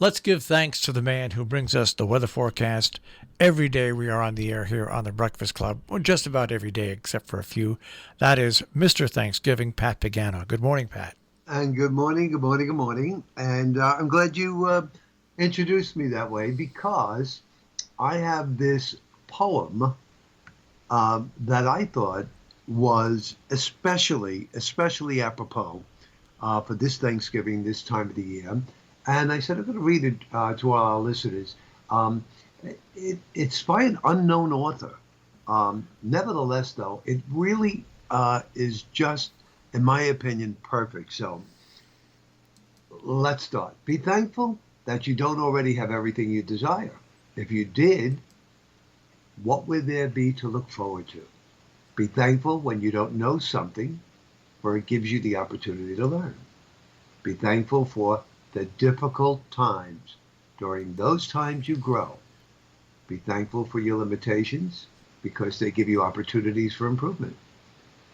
Let's give thanks to the man who brings us the weather forecast. Every day we are on the air here on the Breakfast Club, well, just about every day except for a few. That is Mr. Thanksgiving, Pat Pagano. Good morning, Pat. And good morning, good morning, good morning. And I'm glad you introduced me that way because I have this poem that I thought was especially apropos for this Thanksgiving, this time of the year. And I said I'm going to read it to all our listeners. It's by an unknown author. Nevertheless, though, it really is just, in my opinion, perfect. So let's start. Be thankful that you don't already have everything you desire. If you did, what would there be to look forward to? Be thankful when you don't know something, for it gives you the opportunity to learn. Be thankful for the difficult times. During those times you grow. Be thankful for your limitations because they give you opportunities for improvement.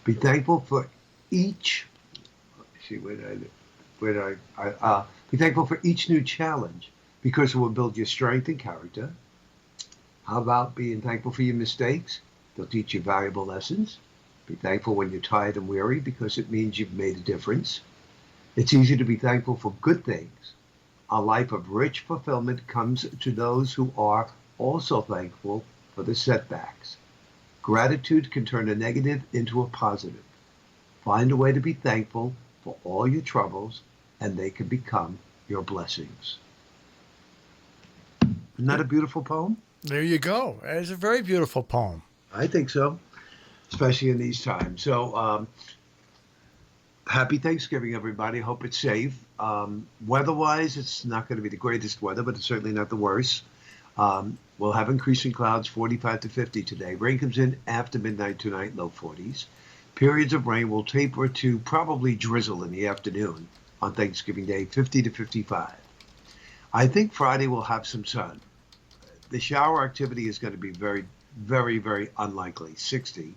Be thankful for each, be thankful for each new challenge because it will build your strength and character. How about being thankful for your mistakes? They'll teach you valuable lessons. Be thankful when you're tired and weary because it means you've made a difference. It's easy to be thankful for good things. A life of rich fulfillment comes to those who are also thankful for the setbacks. Gratitude can turn a negative into a positive. Find a way to be thankful for all your troubles, and they can become your blessings. Isn't that a beautiful poem? There you go. It's a very beautiful poem. I think so, especially in these times. So, happy Thanksgiving, everybody. Hope it's safe. Weather-wise, it's not going to be the greatest weather, but it's certainly not the worst. We'll have increasing clouds, 45 to 50 today. Rain comes in after midnight tonight, low 40s. Periods of rain will taper to probably drizzle in the afternoon on Thanksgiving Day, 50 to 55. I think Friday will have some sun. The shower activity is going to be very, very, very unlikely, 60.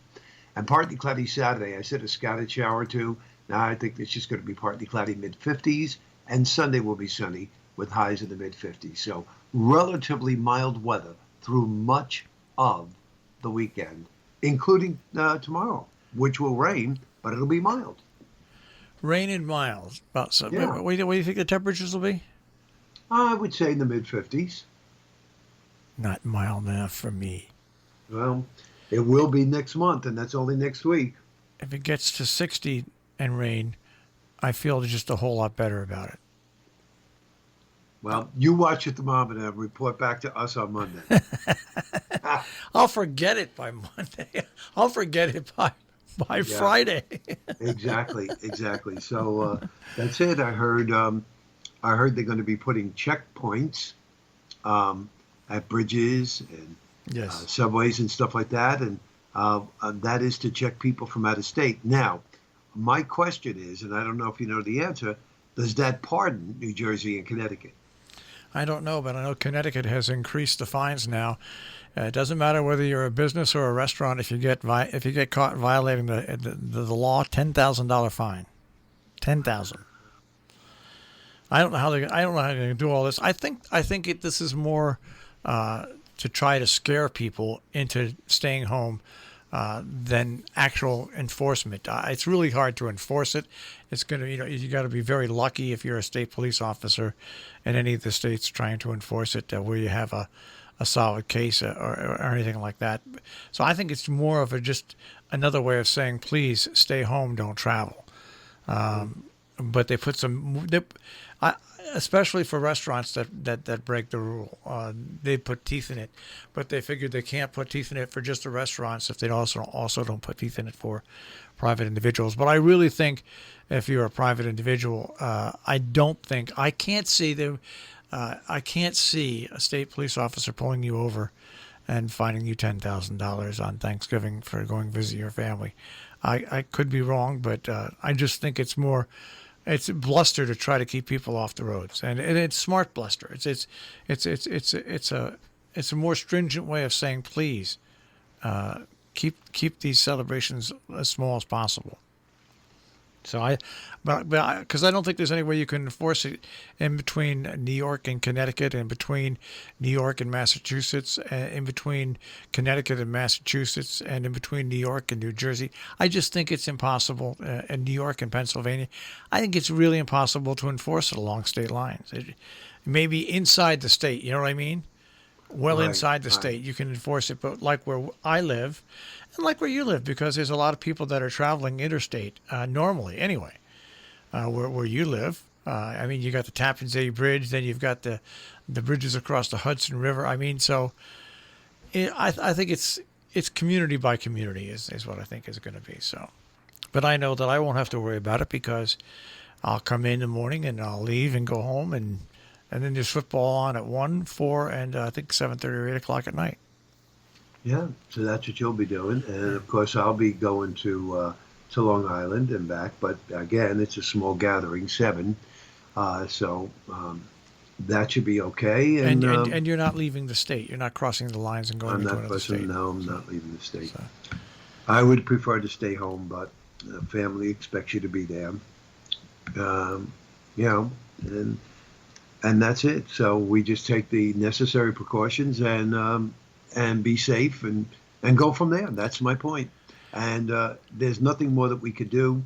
And partly cloudy Saturday. I said a scattered shower or two. Now I think it's just going to be partly cloudy, mid-50s. And Sunday will be sunny with highs in the mid-50s. So relatively mild weather through much of the weekend, including tomorrow, which will rain, but it'll be mild. Rain and mild. Yeah. What do you think the temperatures will be? I would say in the mid-50s. Not mild enough for me. Well, it will be next month, and that's only next week. If it gets to 60 and rain, I feel just a whole lot better about it. Well, you watch the thermometer and report back to us on Monday. I'll forget it by Monday. I'll forget it by Friday. Exactly. So that's it. I heard they're going to be putting checkpoints at bridges and Yes. subways and stuff like that, and that is to check people from out of state. Now, my question is, and I don't know if you know the answer, does that pardon New Jersey and Connecticut? I don't know, but I know Connecticut has increased the fines now. It doesn't matter whether you're a business or a restaurant. If you get caught violating the law, $10,000 fine. 10,000. I don't know how they're going to do all this. I think this is more to try to scare people into staying home than actual enforcement. It's really hard to enforce it. It's going to, you got to be very lucky if you're a state police officer in any of the states trying to enforce it, where you have a solid case or anything like that. So I think it's more of just another way of saying, please stay home, don't travel. But they put especially for restaurants that break the rule, they put teeth in it. But they figured they can't put teeth in it for just the restaurants if they also don't put teeth in it for private individuals. But I really think if you're a private individual, I can't see a state police officer pulling you over and fining you $10,000 on Thanksgiving for going visit your family. I could be wrong, but I just think it's bluster to try to keep people off the roads, and it's smart bluster. It's a more stringent way of saying, please keep these celebrations as small as possible. So but because I don't think there's any way you can enforce it in between New York and Connecticut, in between New York and Massachusetts, in between Connecticut and Massachusetts, and in between New York and New Jersey. I just think it's impossible. In New York and Pennsylvania, I think it's really impossible to enforce it along state lines. Maybe inside the state, you know what I mean? Well, Right, inside the right. state, you can enforce it, but like where I live, and like where you live, because there's a lot of people that are traveling interstate normally anyway. Where you live, I mean, you got the Tappan Zee Bridge, then you've got the bridges across the Hudson River. I mean, so I think it's community by community is what I think is going to be. So, but I know that I won't have to worry about it because I'll come in the morning and I'll leave and go home and then there's football on at 1, 4, and I think 7:30 or 8 o'clock at night. Yeah, so that's what you'll be doing, and of course I'll be going to Long Island and back. But again, it's a small gathering, seven, so that should be okay. And, And and and you're not leaving the state. You're not crossing the lines and going I'm into not another fussing. state. No, I'm So, not leaving the state. so I would prefer to stay home, but the family expects you to be there. Um, you know, and and that's it. So we just take the necessary precautions and be safe and go from there. That's my point. And there's nothing more that we could do.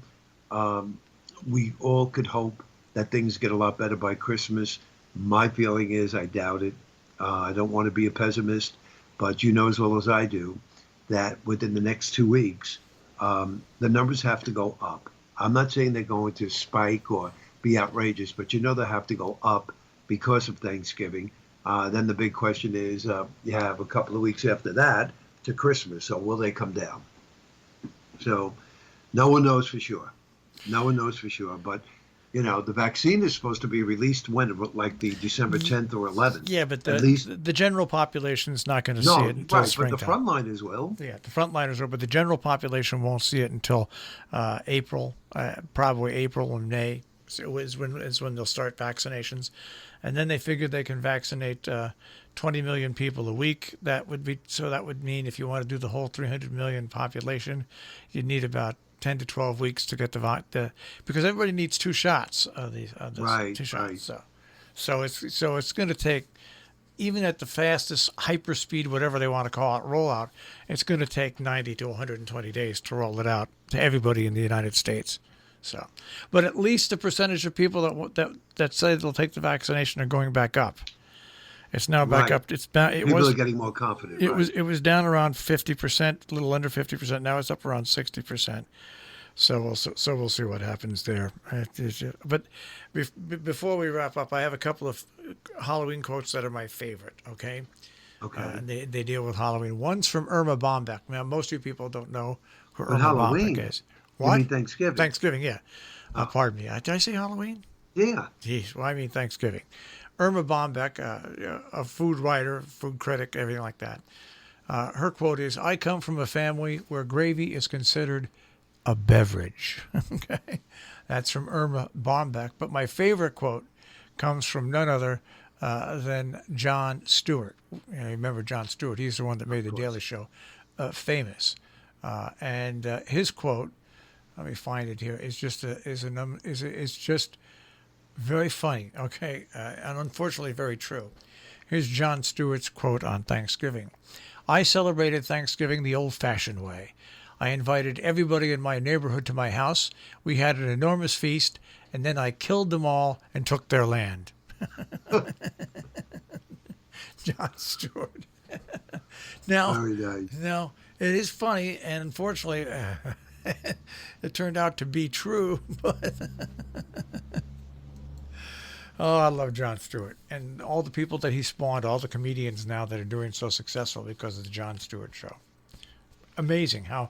Um, we all could hope that things get a lot better by Christmas. My feeling is I doubt it. I don't want to be a pessimist, but you know as well as I do that within the next 2 weeks, the numbers have to go up. I'm not saying they're going to spike or be outrageous, but you know they have to go up because of Thanksgiving. Then the big question is you have a couple of weeks after that to Christmas. So will they come down? So no one knows for sure. No one knows for sure. But, you know, the vaccine is supposed to be released when, like the December 10th or 11th. yeah, but At least, the general population is not going to see no, it until right. But the springtime. frontliners will. Yeah, the frontliners are, but the general population won't see it until April, probably April and May. So is when they'll start vaccinations, and then they figured they can vaccinate 20 million people a week. That would mean if you want to do the whole 300 million population, you'd need about 10 to 12 weeks to get the because everybody needs two shots of these Right, two right. shots. So it's going to take, even at the fastest hyperspeed, whatever they want to call it, rollout, it's going to take 90 to 120 days to roll it out to everybody in the United States. So, but at least the percentage of people that say they'll take the vaccination are going back up. It's now back Right. up. It People was are getting more confident. it Right. was it was down around 50%, a little under 50%. Now it's up around 60%. So we'll see what happens there. But before we wrap up, I have a couple of Halloween quotes that are my favorite. Okay, Okay. and they deal with Halloween. One's from Irma Bombeck. Now most of you people don't know who But Irma Halloween. Bombeck is. You What? mean Thanksgiving? Thanksgiving, yeah. Oh, Pardon me. Did I say Halloween? yeah. Jeez, well, I mean Thanksgiving. Irma Bombeck, a food writer, food critic, everything like that. Her quote is, "I come from a family where gravy is considered a beverage." Okay, that's from Irma Bombeck. But my favorite quote comes from none other than Jon Stewart. You know, remember Jon Stewart? He's the one that made The Daily Show famous. And his quote, let me find it here, is just very funny. Okay, and unfortunately very true. Here's Jon Stewart's quote on Thanksgiving. "I celebrated Thanksgiving the old-fashioned way. I invited everybody in my neighborhood to my house. We had an enormous feast, and then I killed them all and took their land." Jon Stewart. Now, Very nice. now it is funny, and unfortunately, it turned out to be true. But oh, I love Jon Stewart and all the people that he spawned, all the comedians now that are doing so successful because of the Jon Stewart Show. Amazing how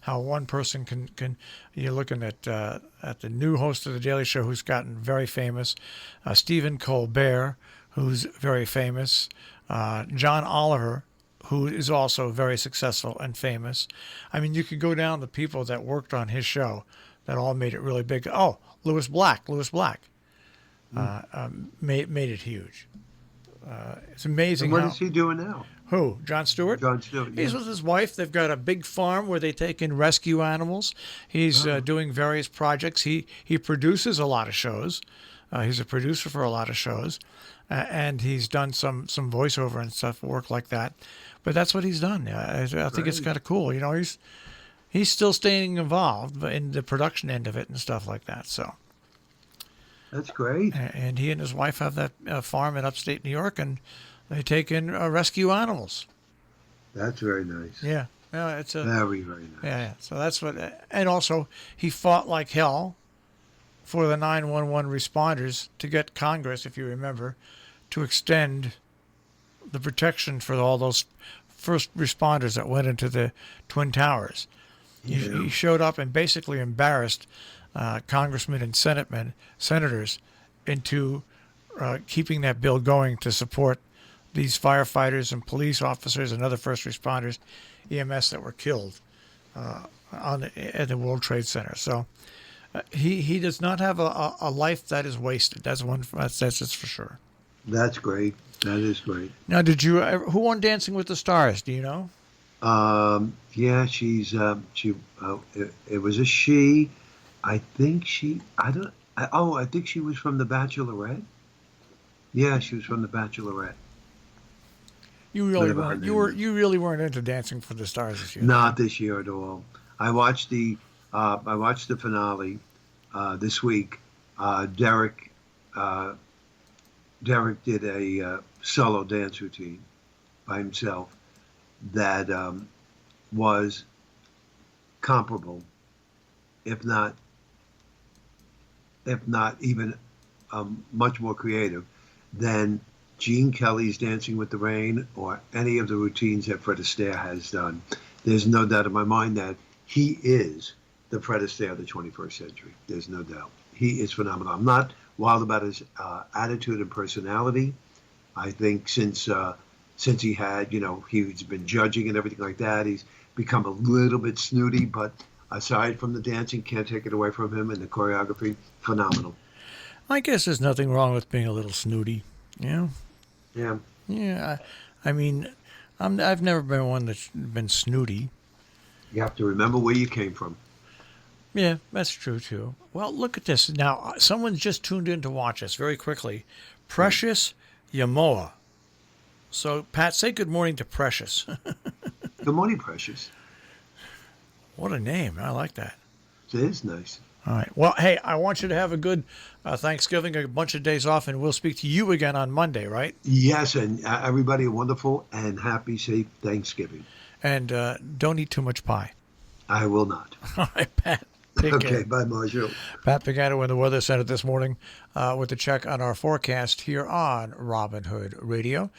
one person can you're looking at the new host of the Daily Show who's gotten very famous, Stephen Colbert, who's very famous, John Oliver, who is also very successful and famous. I mean, you could go down the people that worked on his show that all made it really big. Oh, Louis Black made it huge. It's amazing And what how. is he doing now? Who? Jon Stewart? Jon Stewart. He's Yeah. with his wife. They've got a big farm where they take in rescue animals. He's doing various projects. He produces a lot of shows. He's a producer for a lot of shows, and he's done some voiceover and stuff, work like that. But that's what he's done. I think it's kind of cool. You know, he's still staying involved in the production end of it and stuff like that. So That's great. and he and his wife have that farm in upstate New York, and they take in rescue animals. That's very nice. Yeah, yeah, it's a Very, very nice. yeah. So that's what, and also he fought like hell for the 911 responders to get Congress, if you remember, to extend the protection for all those first responders that went into the Twin Towers. He showed up and basically embarrassed congressmen and senators into keeping that bill going to support these firefighters and police officers and other first responders, EMS, that were killed at the World Trade Center. So he does not have a life that is wasted. That's just for sure. That's great. That is great. Now, who won Dancing with the Stars? Do you know? Yeah, it was a she. I think I think she was from The Bachelorette. Yeah, she was from The Bachelorette. You really weren't into Dancing for the Stars this year. Not this year at all. I watched the finale this week. Derek did a solo dance routine by himself that was comparable, if not even much more creative than Gene Kelly's Dancing with the Rain or any of the routines that Fred Astaire has done. There's no doubt in my mind that he is the Fred Astaire of the 21st century. There's no doubt. He is phenomenal. I'm not wild about his attitude and personality. I think since he had, he's been judging and everything like that, he's become a little bit snooty, but aside from the dancing, can't take it away from him, and the choreography, phenomenal. I guess there's nothing wrong with being a little snooty. Yeah. Yeah. Yeah. I mean, I've never been one that's been snooty. You have to remember where you came from. Yeah, that's true too. Well, look at this. Now, someone's just tuned in to watch us very quickly. Precious Yamoa. So, Pat, say good morning to Precious. Good morning, Precious. What a name. I like that. It is nice. All right. Well, hey, I want you to have a good Thanksgiving, a bunch of days off, and we'll speak to you again on Monday, right? Yes, and everybody a wonderful and happy, safe Thanksgiving. And don't eat too much pie. I will not. All right, Pat. Take care. Okay, bye, Marshall. Pat Pagano in the Weather Center this morning with a check on our forecast here on Robin Hood Radio.